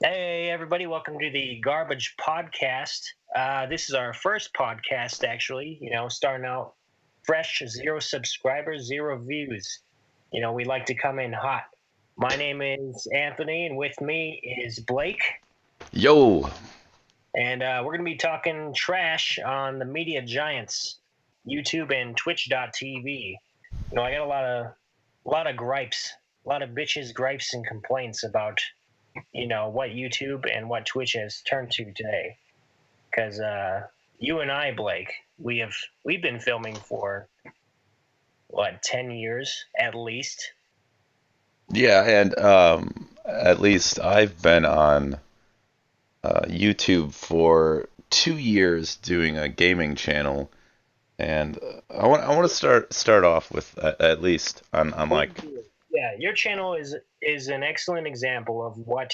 Hey, everybody, welcome to the Garbage Podcast. This is our first podcast, actually, starting out fresh, zero subscribers, zero views. We like to come in hot. My name is Anthony, and with me is Blake, Yo, and we're going to be talking trash on the media giants, YouTube and Twitch.tv. I got a lot of gripes, a lot of bitches, gripes, and complaints about what YouTube and what Twitch has turned to today. Because you and I, Blake, we've been filming for what 10 years at least. yeah, and at least I've been on YouTube for 2 years doing a gaming channel, and I want to start off with at least on like Yeah, your channel is an excellent example of what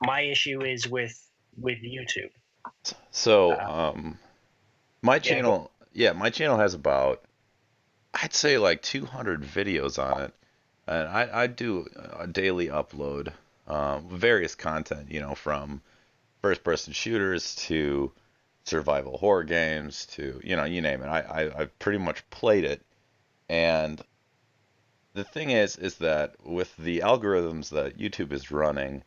my issue is with YouTube. so Uh, my yeah, go. channel, yeah, my channel has about, I'd say, like 200 videos on it, and I do a daily upload, various content, from first person shooters to survival horror games to, you name it. I've pretty much played it. And the thing is that with the algorithms that YouTube is running,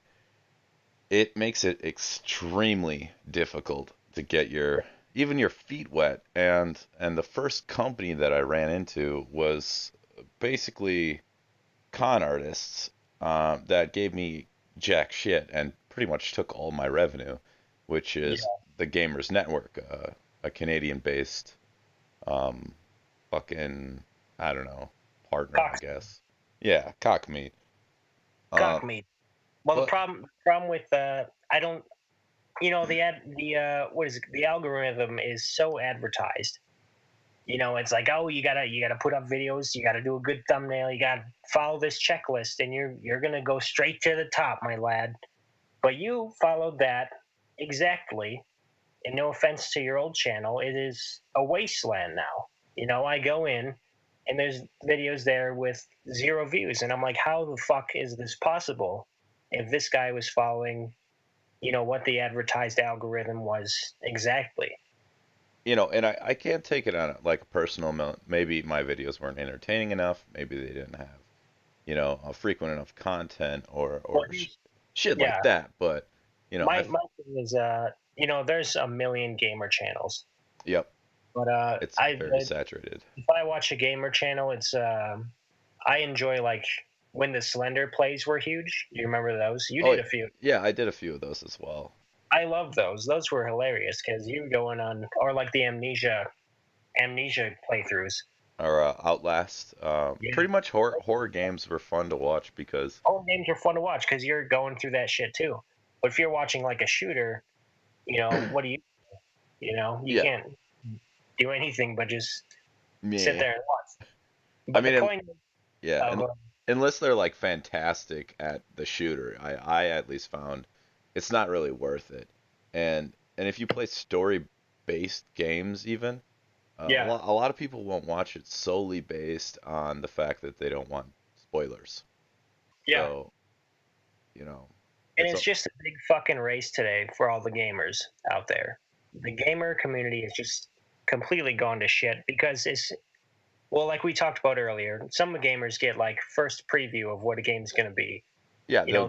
it makes it extremely difficult to get even your feet wet. And the first company that I ran into was basically con artists that gave me jack shit and pretty much took all my revenue, which Yeah, is the Gamers Network, a Canadian-based um, fucking, I don't know, partner, I cock, guess. Yeah, cock meat. cock Um, meat. Well, the but problem with I don't what is it? The algorithm is so advertised. It's like, oh, you gotta put up videos, you gotta do a good thumbnail, you gotta follow this checklist, and you're gonna go straight to the top, my lad. But you followed that exactly, and no offense to your old channel, it is a wasteland now. I go in and there's videos there with zero views, and I'm like, how the fuck is this possible? If this guy was following, what the advertised algorithm was exactly. and I can't take it on like a personal note. Maybe my videos weren't entertaining enough. Maybe they didn't have, a frequent enough content or Well, shit like yeah, that. But my I've my thing is, there's a million gamer channels, yep, but it's very saturated. if I watch a gamer channel, it's I enjoy like when the Slender plays were huge. You remember those? You Oh did a few. yeah, I did a few of those as well. I love those. Those were hilarious because you were going on, or like the amnesia playthroughs. Or Outlast. Yeah, Pretty much horror games were fun to watch because all games are fun to watch because you're going through that shit too. But if you're watching like a shooter, what do you? You yeah, can't do anything but just sit yeah. there and watch. I But the mean, point, yeah, oh, go unless they're like fantastic at the shooter, I at least found it's not really worth it. And if you play story-based games, even yeah, a lot of people won't watch it solely based on the fact that they don't want spoilers. yeah. So, you know, And it's it's a just a big fucking race today for all the gamers out there. The gamer community is just completely gone to shit because it's, well, like we talked about earlier, some gamers get like first preview of what a game's going to be. yeah, They have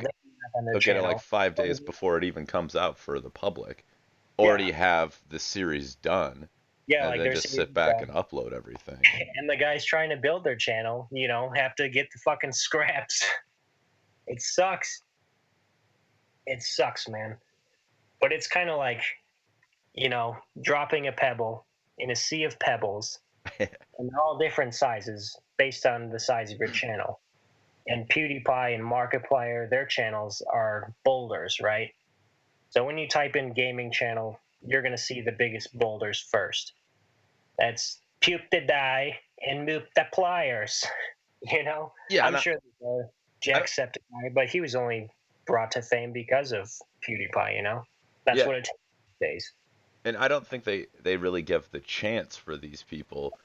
on their they'll get it like channel. 5 days before it even comes out for the public. Yeah, Already have the series done, yeah, and like then their just series sit is back and done. upload everything. And the guys trying to build their channel, have to get the fucking scraps. It sucks. It sucks, man. But it's kind of like, dropping a pebble in a sea of pebbles, and they're all different sizes based on the size of your channel. And Pewdiepie and Markiplier, their channels are boulders, right? So when you type in gaming channel, you're going to see the biggest boulders first. That's Pewdiepie and Multipliers. Yeah, I'm and sure I don't, Jacksepticeye, but he was only brought to fame because of PewDiePie. That's yeah, what it takes these days. and I don't think they really give the chance for these people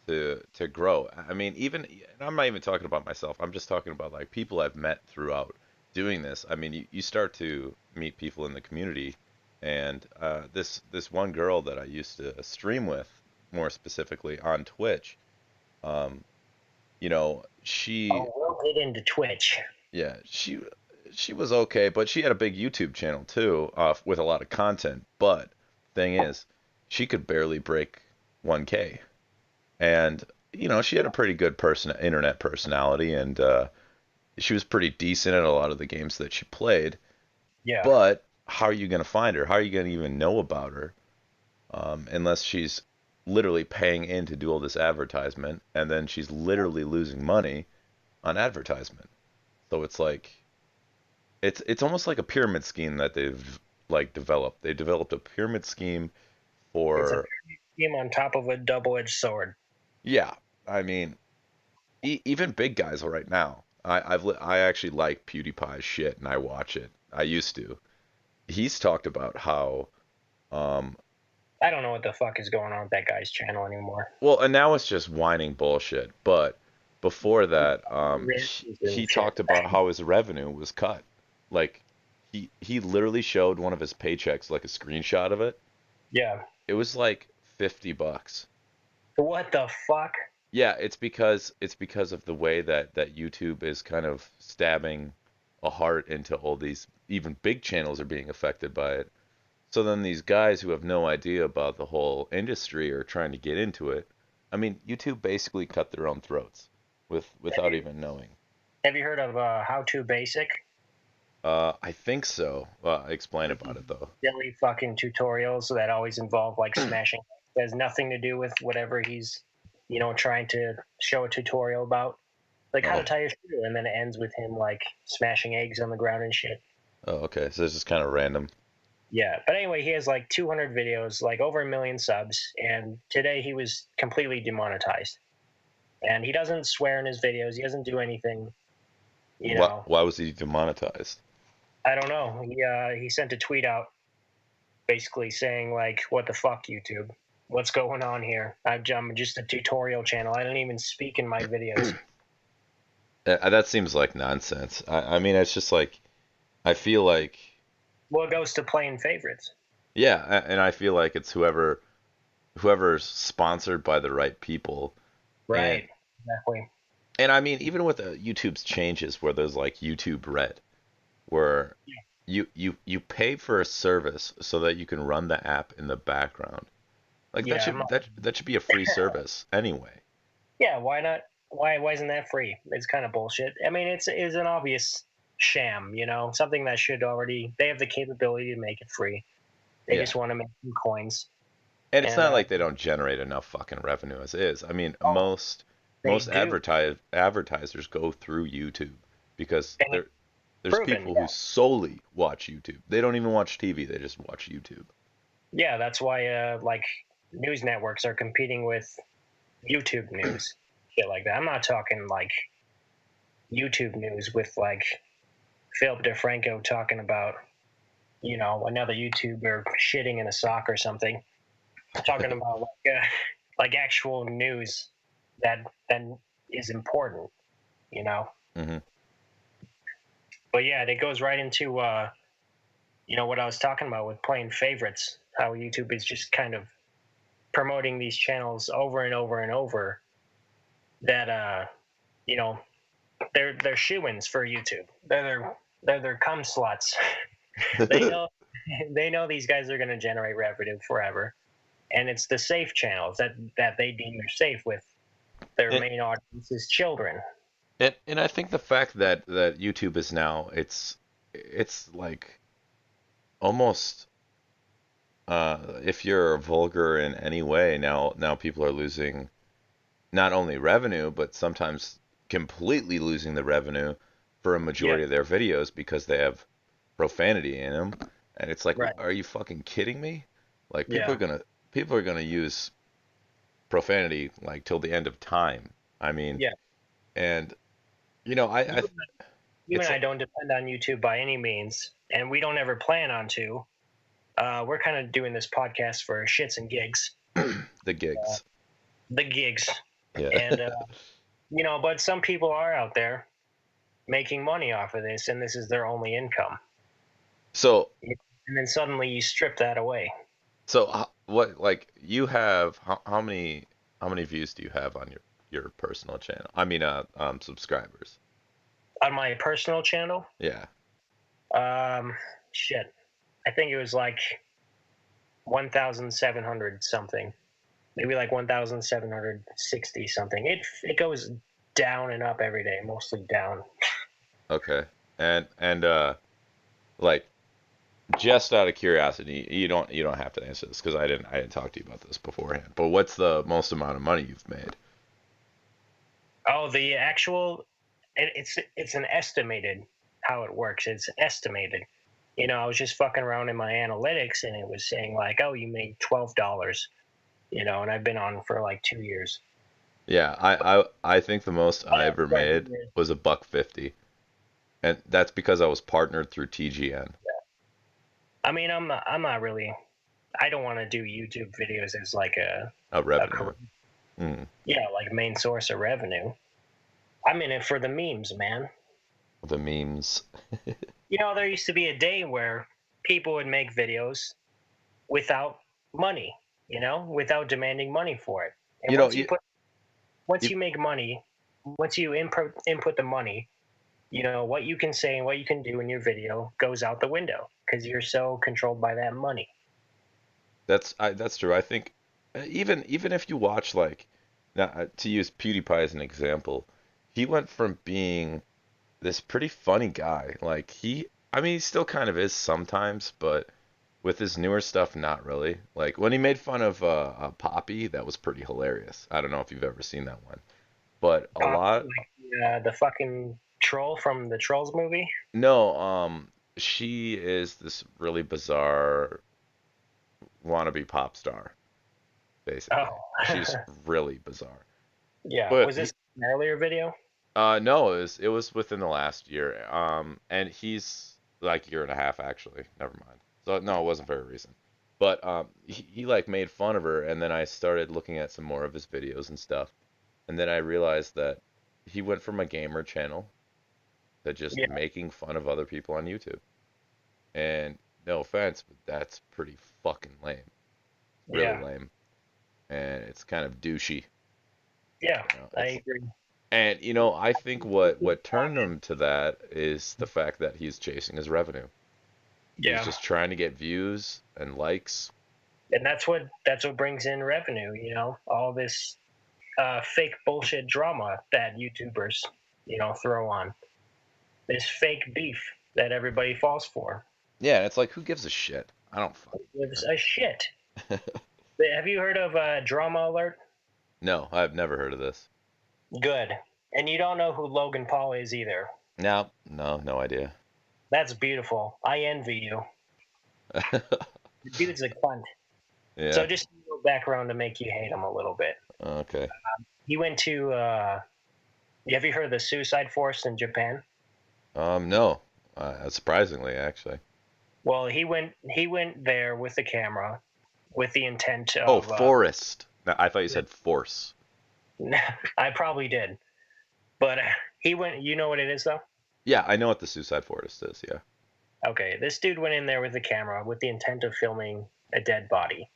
to grow. I mean, even and I'm not even talking about myself. I'm just talking about like people I've met throughout doing this, I mean, you start to meet people in the community, and this one girl that I used to stream with, more specifically on Twitch, um, you know, she Oh, we'll get into Twitch. yeah, she was okay, but she had a big YouTube channel too, with a lot of content. But thing is, she could barely break 1K, and she had a pretty good internet personality, and she was pretty decent at a lot of the games that she played. Yeah. But how are you gonna find her? How are you gonna even know about her, unless she's literally paying in to do all this advertisement, and then she's literally losing money on advertisement. So it's like it's almost like a pyramid scheme that they've like developed. They developed a pyramid scheme It's a for scheme on top of a double-edged sword. yeah. I mean, even big guys right now. I actually like PewDiePie's shit and I watch it. I used to. He's talked about how um I don't know what the fuck is going on with that guy's channel anymore. well, and now it's just whining bullshit. But before that, he Shit. talked about how his revenue was cut. Like he literally showed one of his paychecks, like a screenshot of it. Yeah. It was like $50. What the fuck? Yeah, it's because of the way that YouTube is kind of stabbing a heart into all these even big channels are being affected by it. So then these guys who have no idea about the whole industry are trying to get into it. I mean, YouTube basically cut their own throats without even knowing. Have you heard of howtobasic? I think so. Explain about it though. Silly fucking tutorials that always involve like smashing. It has nothing to do with whatever he's, trying to show a tutorial about. Like how to Oh, tie your shoe, and then it ends with him like smashing eggs on the ground and shit. oh, okay. So it's just kind of random. Yeah, but anyway, he has like 200 videos, like over 1 million subs, and today he was completely demonetized. And he doesn't swear in his videos. He doesn't do anything. Why was he demonetized? I don't know. He sent a tweet out basically saying like, "What the fuck, YouTube? What's going on here? I'm just a tutorial channel. I don't even speak in my videos." That seems like nonsense. I mean, it's just like I feel like Well, it goes to playing favorites. yeah, and I feel like it's whoever's sponsored by the right people. And Right. Exactly. and I mean, even with YouTube's changes, where there's like YouTube Red, where you pay for a service so that you can run the app in the background. Like that Yeah. should that should be a free service anyway. Yeah. Why not? Why isn't that free? It's kind of bullshit. I mean, it's an obvious sham. Something that should already. They have the capability to make it free. They Yeah. just want to make some coins. And it's And not like they don't generate enough fucking revenue as is. I mean, oh, they most do. advertisers go through YouTube because And it's there's proven. people Yeah. who solely watch YouTube. They don't even watch TV, they just watch YouTube. Yeah. That's why like news networks are competing with YouTube news, shit like that. I'm not talking like YouTube news with like Philip DeFranco talking about another YouTuber shitting in a sock or something. I'm talking about like actual news that then is important, you know. Hmm. But yeah, it goes right into what I was talking about with playing favorites. How YouTube is just kind of promoting these channels over and over and over. That you know they're shoo-ins for YouTube. They're their cum sluts. They know these guys are going to generate revenue forever, and it's the safe channels that they deem they're safe with. Their and, main audience is children. and I think the fact that YouTube is now it's like almost if you're vulgar in any way now people are losing not only revenue but sometimes completely losing the revenue for a Yeah, majority of their videos because they have profanity in them, and it's like, right. are you fucking kidding me? Like Yeah, people are gonna use profanity like till the end of time. I mean, yeah. and I You it's and I don't depend on YouTube by any means, and we don't ever plan on to. We're kind of doing this podcast for shits and gigs, the gigs. the gigs, Yeah. and but some people are out there making money off of this, and this is their only income. So, And then suddenly you strip that away. so what, like, you have, how many views do you have on your personal channel? I mean, subscribers. On my personal channel, Yeah. shit, I think it was like 1,700 something, maybe like 1,760 something. It goes down and up every day, mostly down. Okay. And like, just out of curiosity, you don't have to answer this because I didn't talk to you about this beforehand. But what's the most amount of money you've made? Oh, the actual, it's an estimated how it works. It's estimated. I was just fucking around in my analytics, and it was saying like, oh, you made $12. And I've been on for like 2 years. Yeah, I think the most I ever made was $1.50, and that's because I was partnered through TGN. I mean, I'm not really. I don't want to do YouTube videos as like A revenue. Yeah, like main source of revenue. I'm in it for the memes, man. The memes. There used to be a day where people would make videos without money, without demanding money for it. And You know, once you make money, once you input the money, what you can say and what you can do in your video goes out the window because you're so controlled by that money. that's true. I think even if you watch, like, now, to use PewDiePie as an example, he went from being this pretty funny guy. Like, I mean, he still kind of is sometimes, but with his newer stuff, not really. Like, when he made fun of Poppy, that was pretty hilarious. I don't know if you've ever seen that one, but a lot. Like the fucking troll from the Trolls movie. No, she is this really bizarre wannabe pop star, basically. Oh, She's really bizarre. yeah. But Was this an earlier video? no, it was within the last year. And he's like a year and a half actually. Never mind. So no, it wasn't very recent. But he like made fun of her, and then I started looking at some more of his videos and stuff, and then I realized that he went from a gamer channel to just Yeah. making fun of other people on YouTube. And no offense, but that's pretty fucking lame. Really Yeah. lame. And it's kind of douchey. Yeah. I It's, agree. and I think what turned him to that is the fact that he's chasing his revenue. He's Yeah. just trying to get views and likes. And that's what brings in revenue. All this fake bullshit drama that YouTubers throw on, this fake beef that everybody falls for. Yeah, and it's like, who gives a shit? I don't fucking Gives a shit. Have you heard of Drama Alert? No, I've never heard of this. Good. And you don't know who Logan Paul is either. No, no idea. That's beautiful. I envy you. The dude's a cunt. Yeah. So just a little background to make you hate him a little bit. Okay. He went to. Have you heard of the suicide force in Japan? No. Surprisingly, actually. Well, he went there with the camera, with the intent Oh, of. forest. No, I thought you said force. I probably did, but he went. You know what it is though? Yeah, I know what the suicide forest is. Yeah. Okay, this dude went in there with the camera with the intent of filming a dead body,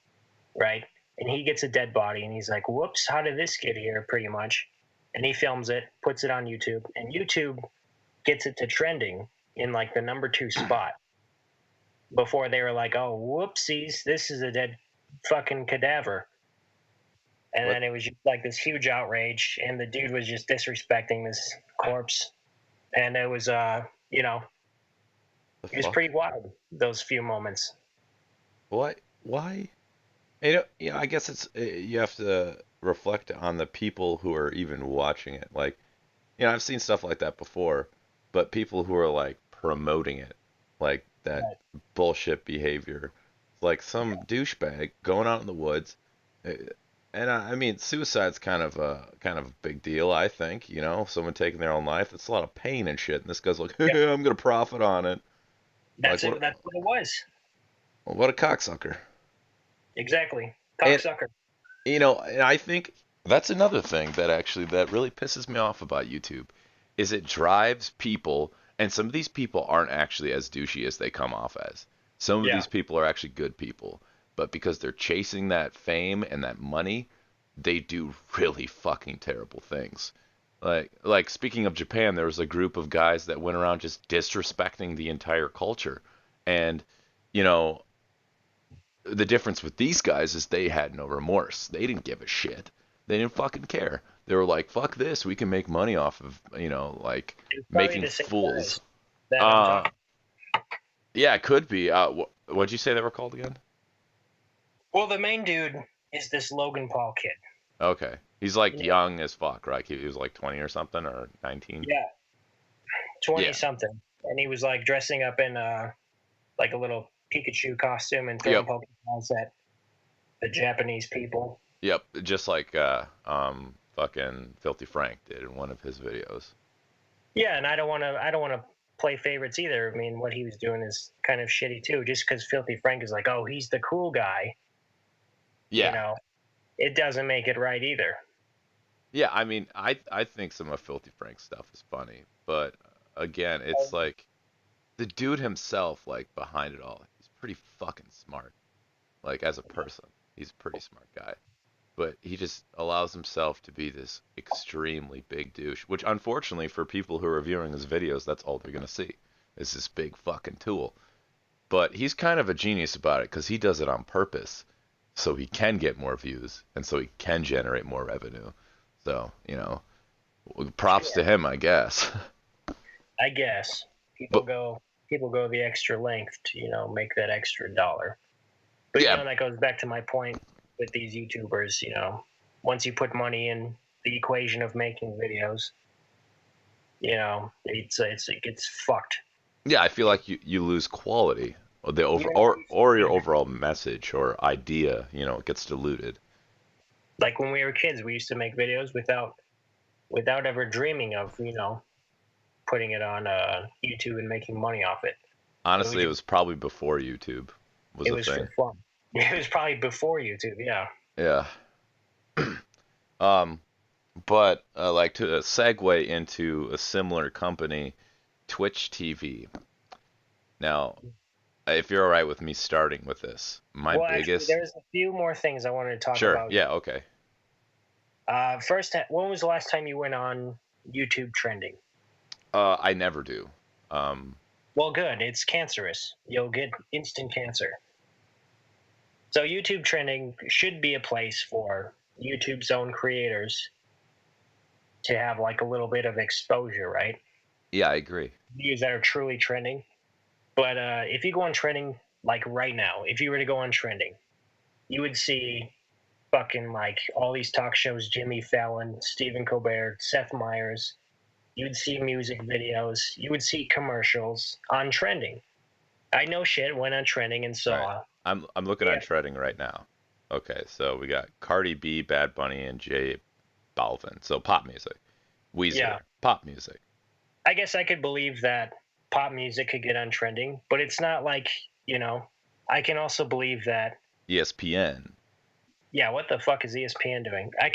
right? And he gets a dead body, and he's like, "Whoops, how did this get here?" Pretty much, and he films it, puts it on YouTube, and YouTube gets it to trending in like the number 2 spot. Before they were like, "Oh, whoopsies, this is a dead fucking cadaver." And What? then it was just like this huge outrage, and the dude was just disrespecting this corpse, and it was The it was fuck? pretty wild, those few moments. What? Why? I guess it's you have to reflect on the people who are even watching it. Like, I've seen stuff like that before, but people who are like promoting it, like that bullshit behavior, like some douchebag going out in the woods. And I mean, suicide's kind of a big deal, I think. Someone taking their own life. It's a lot of pain and shit. And this guy's like, Yep. I'm gonna profit on it. That's Like, it. That's what it was. what a cocksucker. Exactly. And Cocksucker. and I think that's another thing that really pisses me off about YouTube is it drives people, and some of these people aren't actually as douchey as they come off as. Some of Yeah. these people are actually good people, but because they're chasing that fame and that money, they do really fucking terrible things. Like speaking of Japan, there was a group of guys that went around just disrespecting the entire culture. And you know, the difference with these guys is they had no remorse. They didn't give a shit. They didn't fucking care. They were like, "Fuck this. We can make money off of, like It's probably making the same fools." guys that I'm Uh, talking. yeah, it could be. What'd you say they were called again? Well, the main dude is this Logan Paul kid. Okay, he's like Yeah. young as fuck, right? He was like 20 or something, or 19. Yeah, 20 Yeah. something, and he was like dressing up in like a little Pikachu costume and throwing Yep. Pokeballs at the Japanese people. Yep. Just like fucking Filthy Frank did in one of his videos. Yeah, and I don't want to play favorites either. I mean, what he was doing is kind of shitty too. Just because Filthy Frank is like, oh, he's the cool guy, Yeah. it doesn't make it right either. Yeah, I mean, I think some of Filthy Frank's stuff is funny, but again, it's like the dude himself, like behind it all, he's pretty fucking smart. Like as a person, he's a pretty smart guy. But he just allows himself to be this extremely big douche, which unfortunately for people who are viewing his videos, that's all they're gonna see is this big fucking tool. But he's kind of a genius about it because he does it on purpose, so he can get more views and so he can generate more revenue. So, props to him, I guess. I guess people go the extra length to make that extra dollar. But Yeah. that goes back to my point with these YouTubers. Once you put money in the equation of making videos, it gets fucked. Yeah, I feel like you lose quality, or your overall message or idea, it gets diluted. Like when we were kids, we used to make videos without ever dreaming of putting it on YouTube and making money off it. Honestly, it was probably before YouTube was a thing. For fun. It was probably before YouTube, yeah. Yeah. But like to segue into a similar company, Twitch TV. Now, if you're all right with me starting with this, Actually, there's a few more things I wanted to talk Sure. about. Yeah. Okay. First, when was the last time you went on YouTube trending? I never do. Well, good. It's cancerous. You'll get instant cancer. So YouTube trending should be a place for YouTube's own creators to have like a little bit of exposure, right? Yeah, I agree. Videos that are truly trending. But if you go on trending, like right now, if you were to go on trending, you would see fucking like all these talk shows, Jimmy Fallon, Stephen Colbert, Seth Meyers. You would see music videos. You would see commercials on trending. I know shit went on trending and saw. Right. I'm looking at trending right now. Okay, so we got Cardi B, Bad Bunny, and J Balvin. So pop music. Weezer, pop music. I guess I could believe that pop music could get on trending, but it's not like, I can also believe that ESPN. Yeah, what the fuck is ESPN doing? I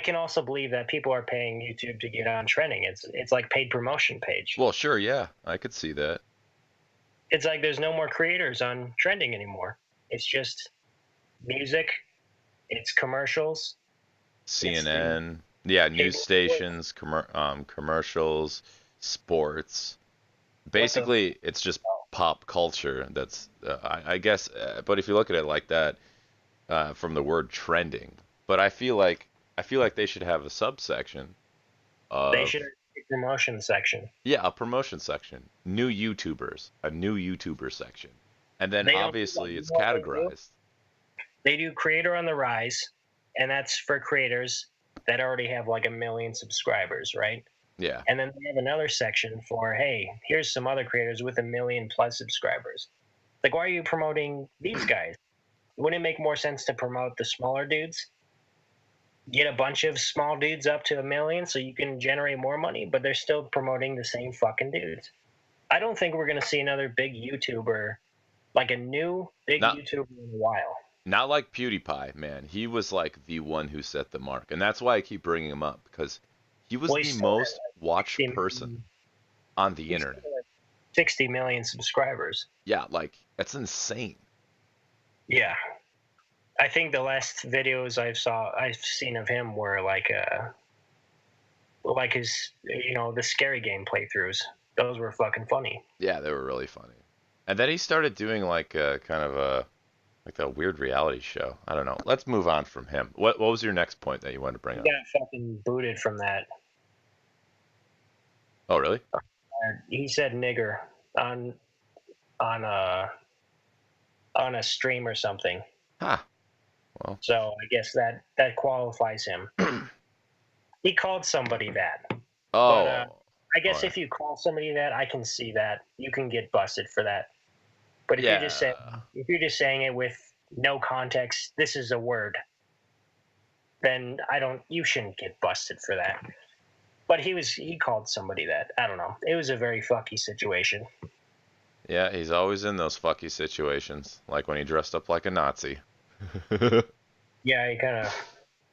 can also believe that people are paying YouTube to get on trending. It's like paid promotion page. Well, sure, yeah, I could see that. It's like there's no more creators on trending anymore. It's just music, it's commercials, CNN, news stations, commercials, sports. Basically, it's just pop culture. That's I guess, but if you look at it like that, from the word trending, but I feel like they should have a subsection. They should have a promotion section. Yeah, a promotion section. A new YouTuber section, and then obviously it's categorized. They do creator on the rise, and that's for creators that already have like 1 million subscribers, right? Yeah. And then they have another section for, hey, here's some other creators with 1 million plus subscribers. Like, why are you promoting these guys? Wouldn't it make more sense to promote the smaller dudes? Get a bunch of small dudes up to 1 million so you can generate more money, but they're still promoting the same fucking dudes. I don't think we're going to see another big YouTuber, like a new big YouTuber in a while. Not like Pewdiepie, man. He was like the one who set the mark. And that's why I keep bringing him up, because He was Well, the he's still at most watched 60 person on the he's internet. still at 60 million subscribers. Yeah, like that's insane. Yeah. I think the last videos I've seen of him were like his, the scary game playthroughs. Those were fucking funny. Yeah, they were really funny. And then he started doing like a kind of a like that weird reality show. I don't know. Let's move on from him. What was your next point that you wanted to bring He up? got fucking booted from that. Oh, really? He said nigger on on a on a stream or something. Huh. Well. So I guess that qualifies him. He called somebody that. But Oh. I guess All right. if you call somebody that, I can see that you can get busted for that. But if Yeah. you're just saying it with no context, this is a word, then you shouldn't get busted for that. But he called somebody that. I don't know. It was a very fucky situation. Yeah, he's always in those fucky situations, like when he dressed up like a Nazi. Yeah, you kind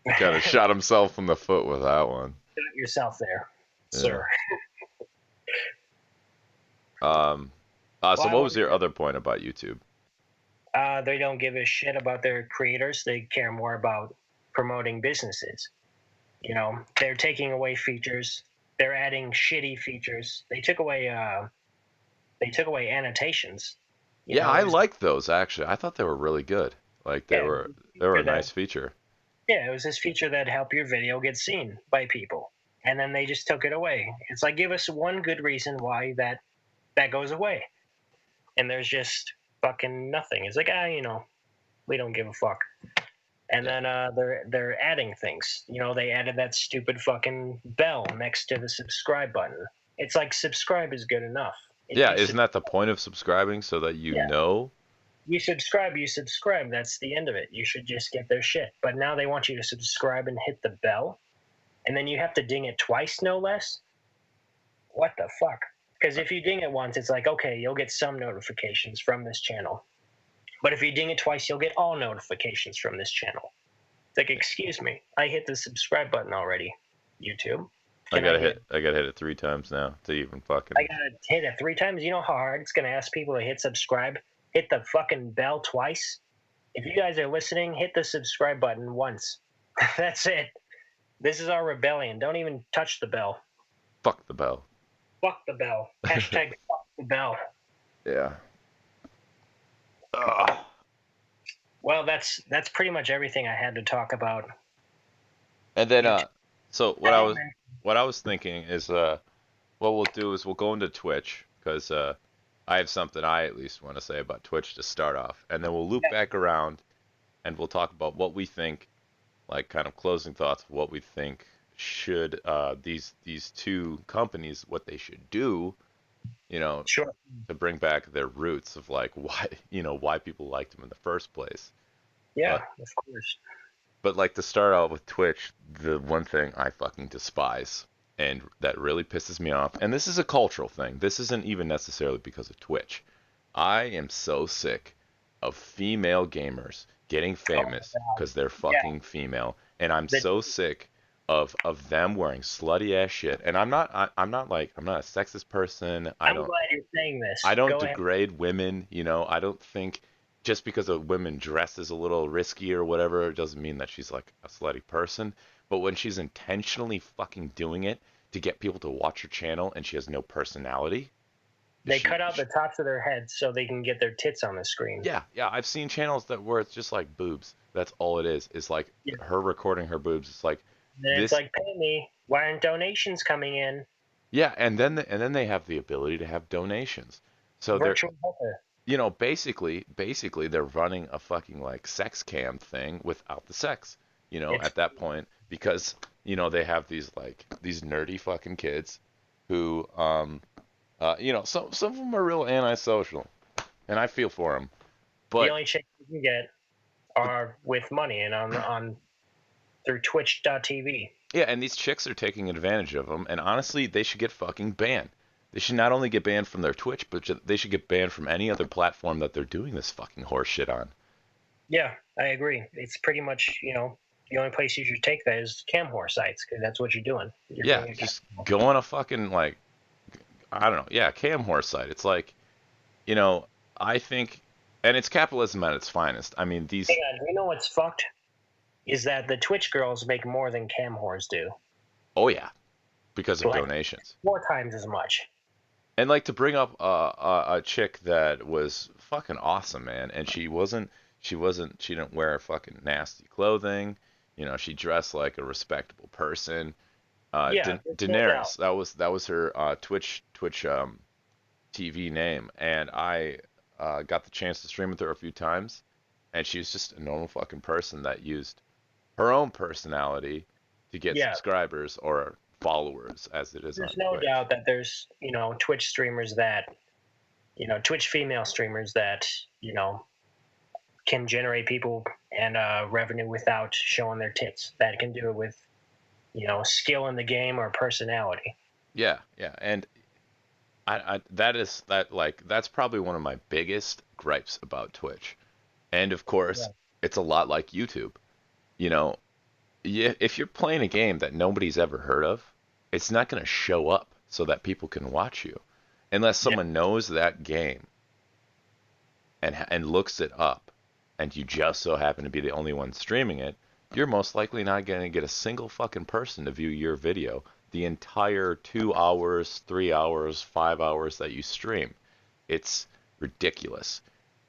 Kind of of shot himself in the foot with that one. shot yourself there, Yeah. sir. So what was your other point about YouTube? They don't give a shit about their creators. They care more about promoting businesses. They're taking away features. They're adding shitty features. They took away annotations. Yeah, I like those actually. I thought they were really good. Like they were a nice feature. Yeah, it was this feature that helped your video get seen by people, and then they just took it away. It's like, give us one good reason why that goes away, and there's just fucking nothing. It's like, we don't give a fuck. And then they're adding things. They added that stupid fucking bell next to the subscribe button. It's like, subscribe is good enough. Yeah, isn't that the point of subscribing, so that you know? You subscribe. That's the end of it. You should just get their shit. But now they want you to subscribe and hit the bell, and then you have to ding it twice, no less. What the fuck? Because if you ding it once, it's like, okay, you'll get some notifications from this channel. But if you ding it twice, you'll get all notifications from this channel. It's like, excuse me, I hit the subscribe button already, YouTube. I gotta hit it 3 times now to even fucking. I gotta hit it 3 times. You know how hard it's gonna ask people to hit subscribe? Hit the fucking bell twice. If you guys are listening, hit the subscribe button once. That's it. This is our rebellion. Don't even touch the bell. Fuck the bell. Fuck the bell. Hashtag fuck the bell. Yeah. Ugh. Well, that's pretty much everything I had to talk about. And then so what I was thinking is what we'll do is we'll go into Twitch, because I have something I at least want to say about Twitch to start off, and then we'll loop back around and we'll talk about what we think, like kind of closing thoughts of what we think should these two companies, what they should do, Sure. to bring back their roots of like why people liked them in the first place. Yeah, of course. But like, to start out with Twitch, the one thing I fucking despise and that really pisses me off, and this is a cultural thing, this isn't even necessarily because of Twitch. I am so sick of female gamers getting famous because they're fucking female, and I'm so sick of them wearing slutty ass shit. And I'm not a sexist person. I'm glad you're saying this. I don't degrade women, I don't think just because a woman dresses a little risky or whatever, it doesn't mean that she's like a slutty person. But when she's intentionally fucking doing it to get people to watch her channel and she has no personality. They cut out the tops of their heads so they can get their tits on the screen. Yeah, I've seen channels where it's just like boobs. That's all it is. It's like her recording her boobs. It's like it's like, pay me. Why aren't donations coming in? Yeah, and then they have the ability to have donations. So virtual helper. Basically they're running a fucking like sex cam thing without the sex, at that point, because they have these nerdy fucking kids who some of them are real antisocial, and I feel for them. But the only chicks you can get are with money and on through twitch.tv. Yeah, and these chicks are taking advantage of them, and honestly, they should get fucking banned. They should not only get banned from their Twitch, but they should get banned from any other platform that they're doing this fucking horse shit on. Yeah, I agree. It's pretty much, the only place you should take that is cam whore sites, because that's what you're doing. You're Yeah, being a just go on a fucking like, I don't know, yeah, cam horse site. It's like, you know, I think, and it's capitalism at its finest. I mean, Hang these, on, you know what's fucked? Is that the Twitch girls make more than cam whores do. oh yeah, because of Like donations. 4 times as much. And like to bring up a chick that was fucking awesome, man, and she didn't wear fucking nasty clothing. You know, she dressed like a respectable person. Yeah, there's no doubt. Daenerys, that was her Twitch TV name, and I got the chance to stream with her a few times, and she was just a normal fucking person that used her own personality to get Yeah, subscribers or followers, as it is on there's no Twitch. doubt that there's, Twitch streamers that, Twitch female streamers that, can generate people and revenue without showing their tits. That can do it with, skill in the game or personality. Yeah, yeah, and that's probably one of my biggest gripes about Twitch. And of course, Yeah. it's a lot like YouTube. You know, if you're playing a game that nobody's ever heard of, it's not going to show up so that people can watch you, unless Yeah. someone knows that game and looks it up, and you just so happen to be the only one streaming it. You're most likely not going to get a single fucking person to view your video the entire 2 hours, 3 hours, 5 hours that you stream. It's ridiculous.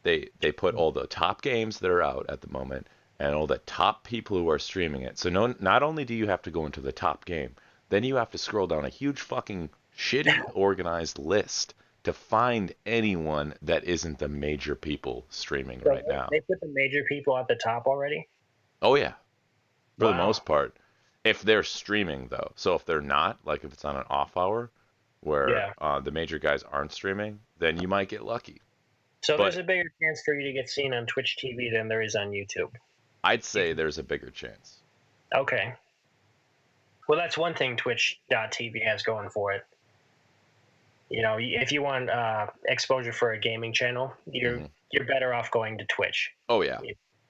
They put all the top games that are out at the moment and all the top people who are streaming it. So not only do you have to go into the top game, then you have to scroll down a huge fucking shitty organized list to find anyone that isn't the major people streaming So right now. they put the major people at the top already? Oh yeah, for the Wow. most part. If they're streaming though, so if they're not, like if it's on an off hour where Yeah. the major guys aren't streaming, then you might get lucky. So there's But a bigger chance for you to get seen on Twitch TV than there is on YouTube. I'd say there's a bigger chance. Okay. Well, that's one thing Twitch.tv has going for it. If you want exposure for a gaming channel, you're better off going to Twitch. Oh yeah.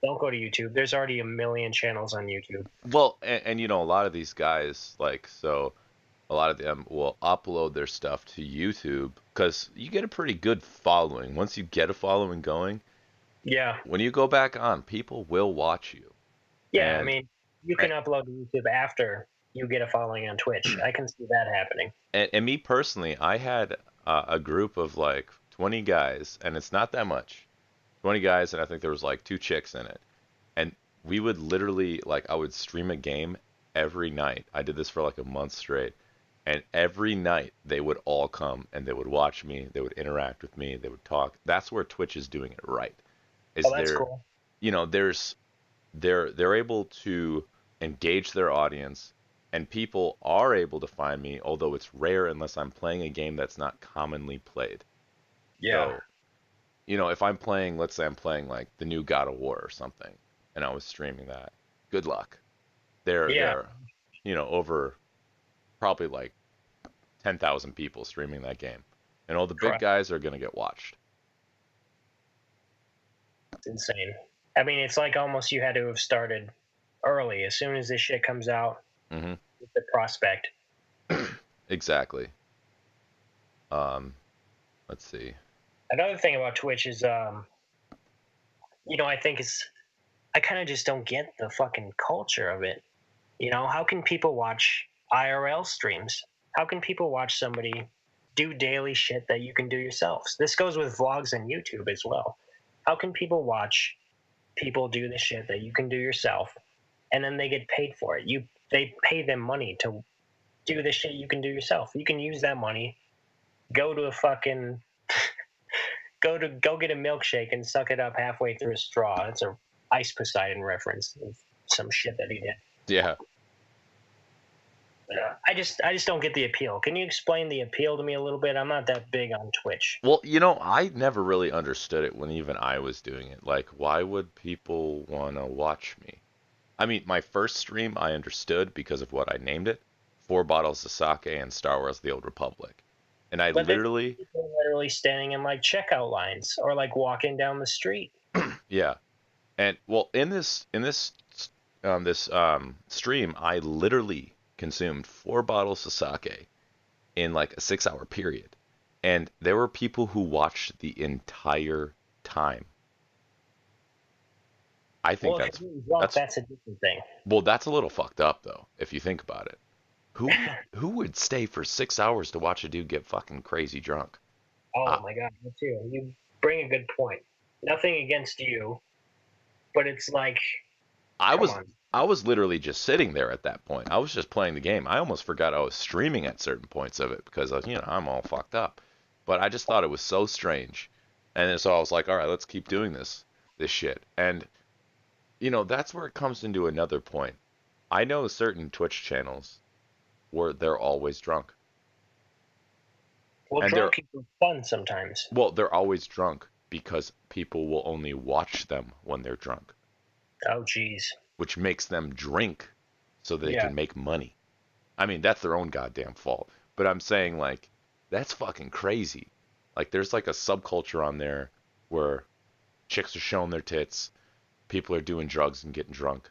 Don't go to YouTube. There's already a million channels on YouTube. Well, and you know, a lot of these guys, like, so a lot of them will upload their stuff to YouTube because you get a pretty good following. Once you get a following going, Yeah. when you go back on, people will watch you. Yeah, I And mean, you can upload to YouTube after you get a following on Twitch. I can see that happening. and me personally, I had a group of like 20 guys, and it's not that much. 20 guys, and I think there was like 2 chicks in it. And we would literally, like, I would stream a game every night. I did this for like a month straight. And every night they would all come and they would watch me, they would interact with me, they would talk. That's where Twitch is doing it right. Is Oh, that's cool. you know, they're able to engage their audience, and people are able to find me, although it's rare unless I'm playing a game that's not commonly played. Yeah. So, you know, if I'm playing, let's say I'm playing like the new God of War or something, and I was streaming that, good luck. There, you know, over probably like 10,000 people streaming that game, and all the big Correct. guys are gonna get watched. It's insane. I mean, it's like almost you had to have started early. As soon as this shit comes out, Hmm. with the prospect. Exactly. Let's see. Another thing about Twitch is, I think I kind of just don't get the fucking culture of it. How can people watch IRL streams? How can people watch somebody do daily shit that you can do yourselves? This goes with vlogs and YouTube as well. How can people watch people do the shit that you can do yourself, and then they get paid for it? They pay them money to do the shit you can do yourself. You can use that money, go to a fucking go get a milkshake and suck it up halfway through a straw. It's a Ice Poseidon reference of some shit that he did. Yeah. I just don't get the appeal. Can you explain the appeal to me a little bit? I'm not that big on Twitch. Well, you know, I never really understood it when even I was doing it. Like, why would people want to watch me? I mean, my first stream I understood because of what I named it, 4 bottles of sake and Star Wars: The Old Republic. And I But literally, people are literally standing in like checkout lines or like walking down the street. yeah. And well, in this this stream, I literally consumed 4 bottles of sake in like a 6-hour period, and there were people who watched the entire time. I think Well, if you're drunk, that's a different thing. well, that's a little fucked up though, if you think about it. Who would stay for 6 hours to watch a dude get fucking crazy drunk? Oh my god, me too. You bring a good point. Nothing against you, but it's like, I come was on. I was literally just sitting there at that point. I was just playing the game. I almost forgot I was streaming at certain points of it because I'm all fucked up. But I just thought it was so strange, and then so I was like, all right, let's keep doing this shit. And that's where it comes into another point. I know certain Twitch channels where they're always drunk. Well, And drunk people are fun sometimes. well, they're always drunk because people will only watch them when they're drunk, Oh, geez. which makes them drink so they Yeah. can make money. I mean, that's their own goddamn fault. But I'm saying, like, that's fucking crazy. Like, there's like a subculture on there where chicks are showing their tits, people are doing drugs and getting drunk.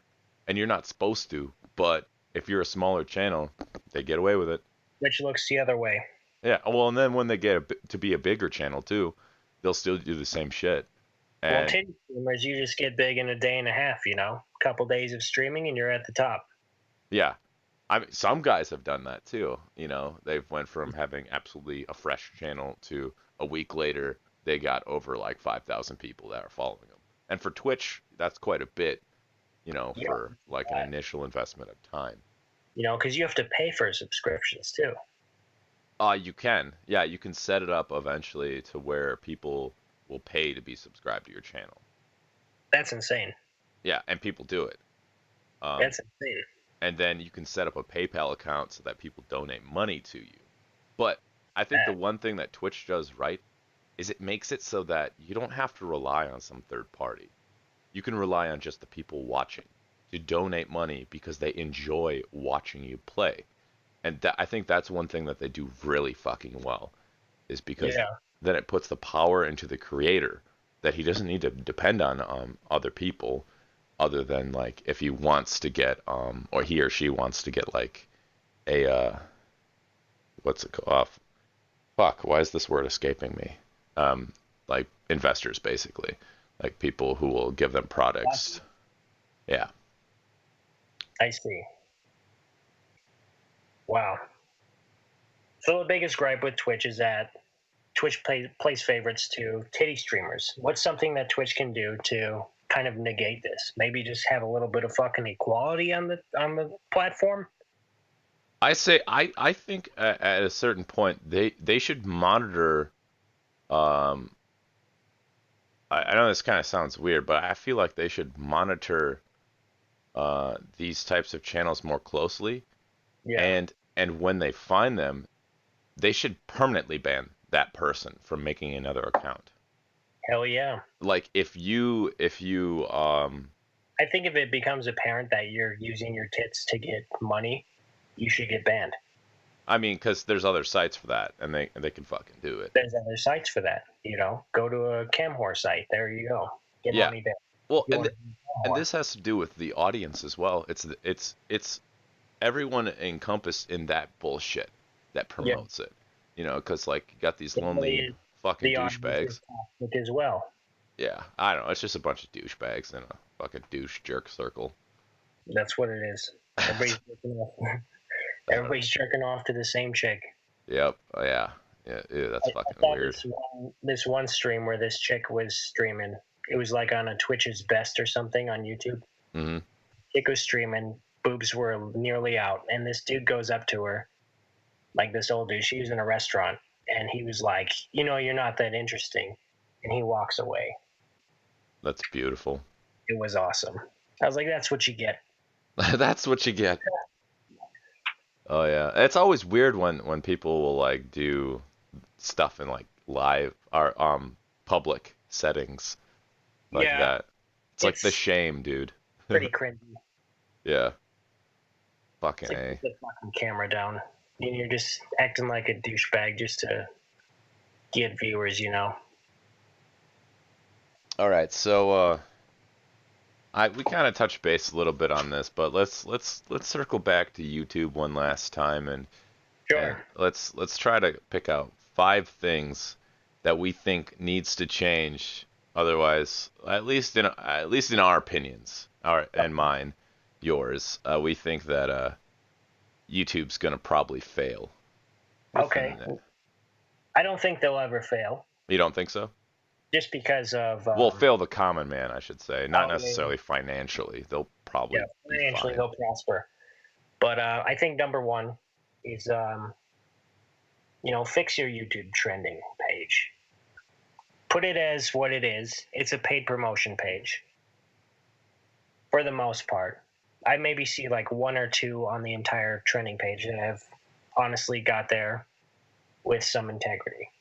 And you're not supposed to, but if you're a smaller channel, they get away with it. Which looks the other way. Yeah, well, and then when they get to be a bigger channel too, they'll still do the same shit. And Well, titty streamers, you just get big in a day and a half, couple days of streaming and you're at the top. yeah, I mean, some guys have done that too. They've went from having absolutely a fresh channel to a week later they got over like 5,000 people that are following them. And for Twitch, that's quite a bit, for like an initial investment of time. Because you have to pay for subscriptions too. You can. Yeah, you can set it up eventually to where people will pay to be subscribed to your channel. That's insane. Yeah, and people do it. That's insane. And then you can set up a PayPal account so that people donate money to you. But I think the one thing that Twitch does right is it makes it so that you don't have to rely on some third party. You can rely on just the people watching to donate money because they enjoy watching you play. And I think that's one thing that they do really fucking well, is because then it puts the power into the creator that he doesn't need to depend on other people, other than like if he wants to get or he or she wants to get like a what's it called? Fuck, why is this word escaping me? Like investors basically, like people who will give them products. Yeah. I see. Wow. So the biggest gripe with Twitch is that Twitch plays favorites to titty streamers. What's something that Twitch can do to kind of negate this? Maybe just have a little bit of fucking equality on the platform? I think at a certain point they should monitor. I know this kind of sounds weird, but I feel like they should monitor these types of channels more closely. Yeah. And when they find them, they should permanently ban that person from making another account. Hell yeah. Like if you I think if it becomes apparent that you're using your tits to get money, you should get banned. I mean, because there's other sites for that, and they can fucking do it. There's other sites for that, Go to a cam whore site. There you go. Get money back. Well, and this has to do with the audience as well. It's everyone encompassed in that bullshit that promotes it. Because like you got these lonely fucking douchebags. As well. Yeah, I don't know. It's just a bunch of douchebags in a fucking douche jerk circle. That's what it is. Everybody's jerking off to the same chick. Yep. Oh, yeah. Yeah. Ew, that's fucking weird. This one stream where this chick was streaming, it was like on a Twitch's Best or something on YouTube. Mm-hmm. Chick was streaming, boobs were nearly out, and this dude goes up to her, like this old dude. She was in a restaurant, and he was like, you're not that interesting, and he walks away. That's beautiful. It was awesome. I was like, that's what you get. That's what you get. Oh yeah, it's always weird when people will like do stuff in like live or public settings like that. It's like the shame, dude. Pretty cringy. Yeah. Fucking it's like, put the fucking camera down. And you're just acting like a douchebag just to get viewers, All right, so we kind of touched base a little bit on this, but let's circle back to YouTube one last time, and Sure. let's try to pick out 5 things that we think needs to change. Otherwise, at least in our opinions, and mine, yours, we think that YouTube's gonna probably fail. Okay. I don't think they'll ever fail. You don't think so? Just because of Well, fail the common man, I should say, not yeah. necessarily financially. They'll probably financially be fine. they'll prosper. But I think number one is fix your YouTube trending page. Put it as what it is. It's a paid promotion page. For the most part. I maybe see like 1 or 2 on the entire trending page that have honestly got there with some integrity.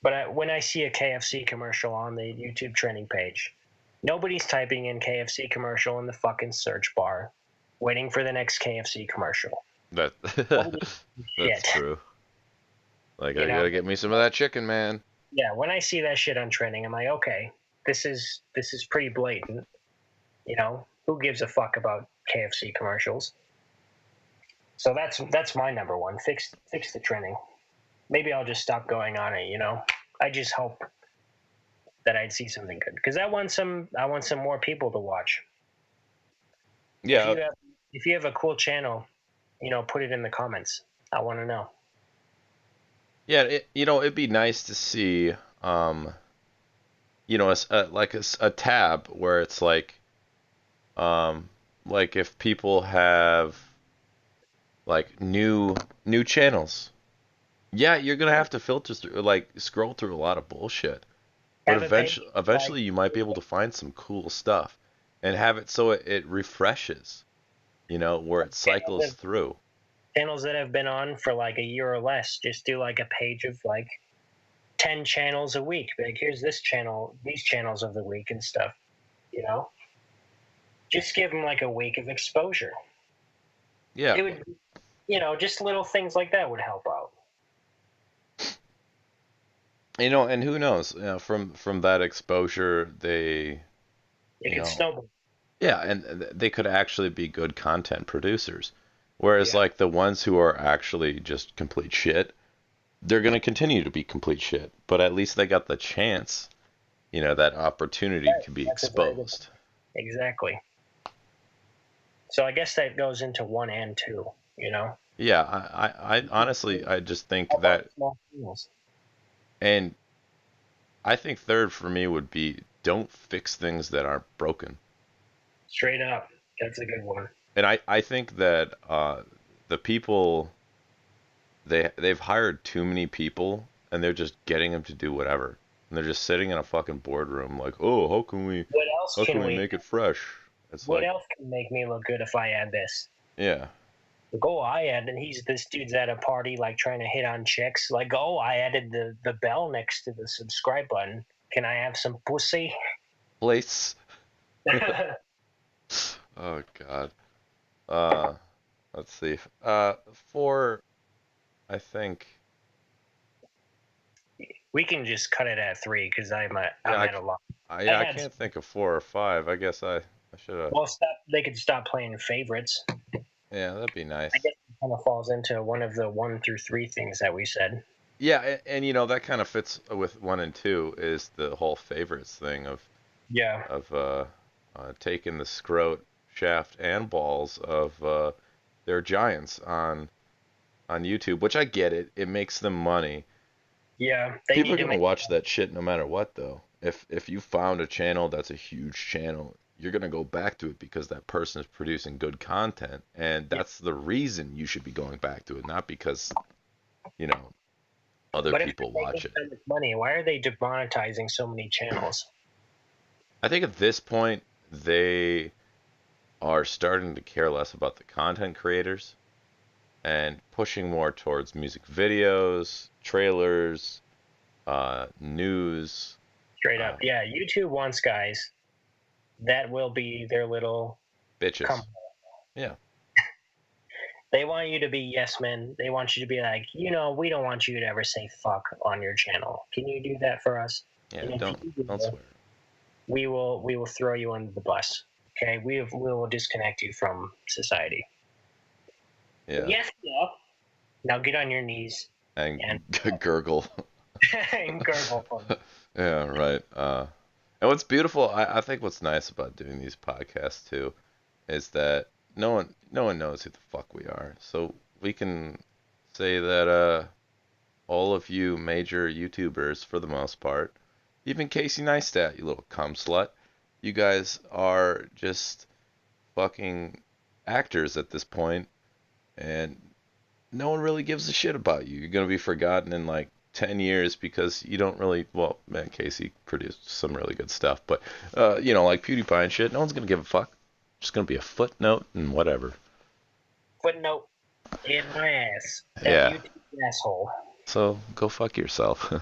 But when I see a KFC commercial on the YouTube trending page, nobody's typing in KFC commercial in the fucking search bar, waiting for the next KFC commercial. That's true. Like, I gotta get me some of that chicken, man. Yeah, when I see that shit on trending, I'm like, okay, this is pretty blatant. Who gives a fuck about KFC commercials? So that's my number one. Fix the trending. Maybe I'll just stop going on it. I just hope that I'd see something good because I want some more people to watch. Yeah. If you have a cool channel, put it in the comments. I want to know. Yeah, it'd be nice to see, like a tab where it's like if people have like new channels. Yeah, you're gonna have to filter through, like scroll through a lot of bullshit. But eventually you might be able to find some cool stuff and have it so it refreshes, where it cycles through. Channels that have been on for like a year or less, just do like a page of like 10 channels a week. Like, here's this channel, these channels of the week and stuff, Just give them like a week of exposure. Yeah. It would, just little things like that would help out. And who knows? From that exposure, it could snowball. Yeah, and they could actually be good content producers. Whereas, like, the ones who are actually just complete shit, they're going to continue to be complete shit. But at least they got the chance, that opportunity to be exposed. Exactly. So I guess that goes into 1 and 2, Yeah, I honestly, I just think that... And I think third for me would be don't fix things that aren't broken. Straight up. That's a good one. And I think that the people, they've hired too many people, and they're just getting them to do whatever. And they're just sitting in a fucking boardroom like, oh, how can we make it fresh? What else can make me look good if I add this? Yeah. Like, oh, I added, this dude's at a party, like, trying to hit on chicks. Like, oh, I added the bell next to the subscribe button. Can I have some pussy? Place. Oh, God. Let's see. 4, I think. We can just cut it at 3, because I'm at a lot. I can't think of 4 or 5. I guess I should have. Well, they could stop playing favorites. Yeah, that'd be nice. I guess it kind of falls into one of the 1 through 3 things that we said. Yeah, and that kind of fits with 1 and 2 is the whole favorites thing of taking the scrot, shaft, and balls of their giants on YouTube, which I get it. It makes them money. Yeah, people are gonna watch that shit no matter what, though. If you found a channel that's a huge channel, you're going to go back to it because that person is producing good content, and that's the reason you should be going back to it, not because other people watch it. So much money, why are they demonetizing so many channels? I think at this point they are starting to care less about the content creators and pushing more towards music videos, trailers, news. Straight up. Yeah, YouTube wants guys that will be their little bitches. Company. Yeah. They want you to be yes men. They want you to be like, we don't want you to ever say fuck on your channel. Can you do that for us? Yeah, don't swear. We will throw you under the bus. Okay, we will disconnect you from society. Yeah. Yes, no. Now get on your knees And and gurgle. and gurgle for me. Yeah, right. And what's beautiful, I think what's nice about doing these podcasts too, is that no one knows who the fuck we are. So we can say that all of you major YouTubers, for the most part, even Casey Neistat, you little cum slut, you guys are just fucking actors at this point, and no one really gives a shit about you. You're gonna be forgotten in like 10 years because you don't really, well, man, Casey produced some really good stuff, but like PewDiePie and shit, no one's gonna give a fuck. Just gonna be a footnote and whatever. Footnote in my ass. That Yeah. YouTube asshole. So go fuck yourself.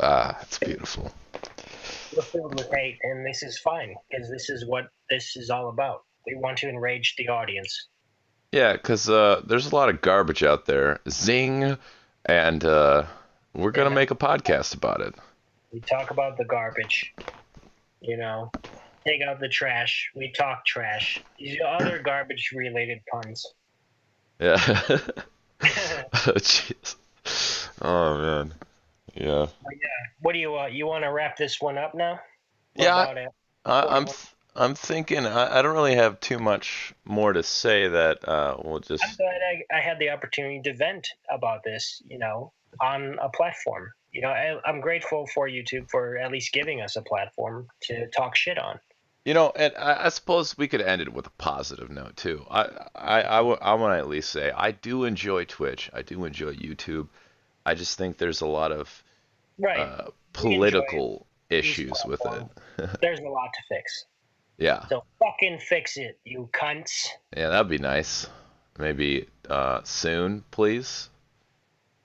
It's beautiful. We're filled with hate, and this is fine because this is what this is all about. We want to enrage the audience. Yeah, because there's a lot of garbage out there. Zing! And we're going to make a podcast about it. We talk about the garbage. Take out the trash. We talk trash. These are other garbage-related puns. Yeah. Jeez. Oh, man. Yeah. What do you want? You want to wrap this one up now? Yeah, I'm thinking I don't really have too much more to say that we'll just. I'm glad I had the opportunity to vent about this, on a platform. I'm grateful for YouTube for at least giving us a platform to talk shit on. And I suppose we could end it with a positive note too. I want to at least say I do enjoy Twitch. I do enjoy YouTube. I just think there's a lot of political issues with it. There's a lot to fix. Yeah. So fucking fix it, you cunts. Yeah, that'd be nice. Maybe soon, please.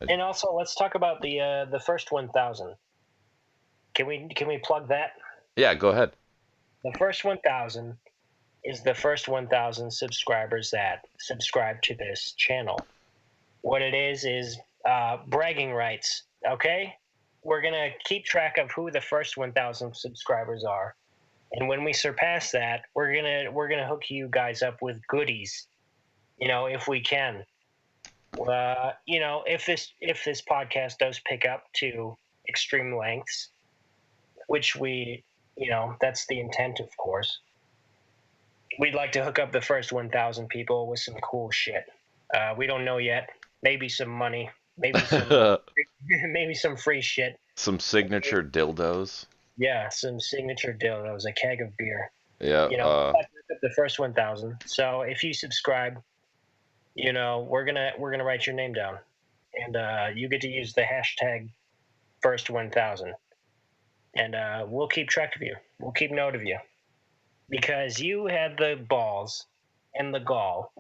And also, let's talk about the first 1,000. Can we plug that? Yeah, go ahead. The first 1,000 is the first 1,000 subscribers that subscribe to this channel. What it is bragging rights. Okay, we're gonna keep track of who the first 1,000 subscribers are, and when we surpass that, we're gonna hook you guys up with goodies. If we can. If this podcast does pick up to extreme lengths, which that's the intent, of course. We'd like to hook up the first 1,000 people with some cool shit. We don't know yet. Maybe some money. Maybe some maybe some free shit. Some signature dildos. Yeah, some signature dildos, a keg of beer. Yeah. The first 1,000. So if you subscribe, we're gonna write your name down, and you get to use the hashtag first 1,000, and we'll keep track of you. We'll keep note of you because you had the balls and the gall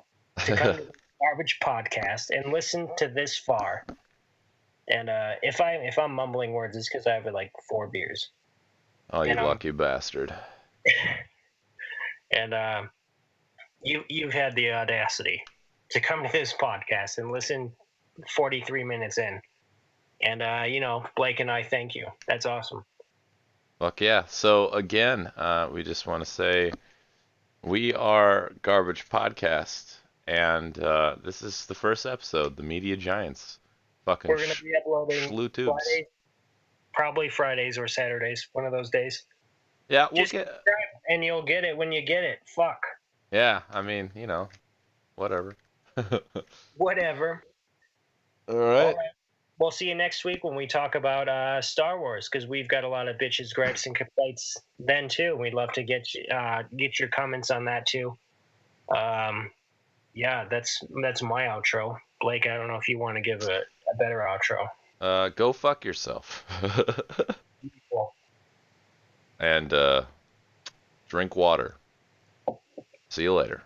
to come to the Garbage Podcast and listen to this far. And if I'm mumbling words, it's because I have like 4 beers. Oh, you lucky bastard! And you've had the audacity to come to this podcast and listen 43 minutes in. And, Blake and I thank you. That's awesome. Fuck yeah. So, again, we just want to say we are Garbage Podcast, and this is the first episode, The Media Giants. Fucking We're going to be uploading Fridays, probably Fridays or Saturdays, one of those days. Yeah, we'll get and you'll get it when you get it. Fuck. Yeah, I mean, whatever. Whatever. All right. We'll see you next week when we talk about Star Wars, because we've got a lot of bitches, gripes, and complaints then too. We'd love to get your comments on that too. Yeah, that's my outro. Blake, I don't know if you want to give a better outro. Go fuck yourself. Cool. And drink water. See you later.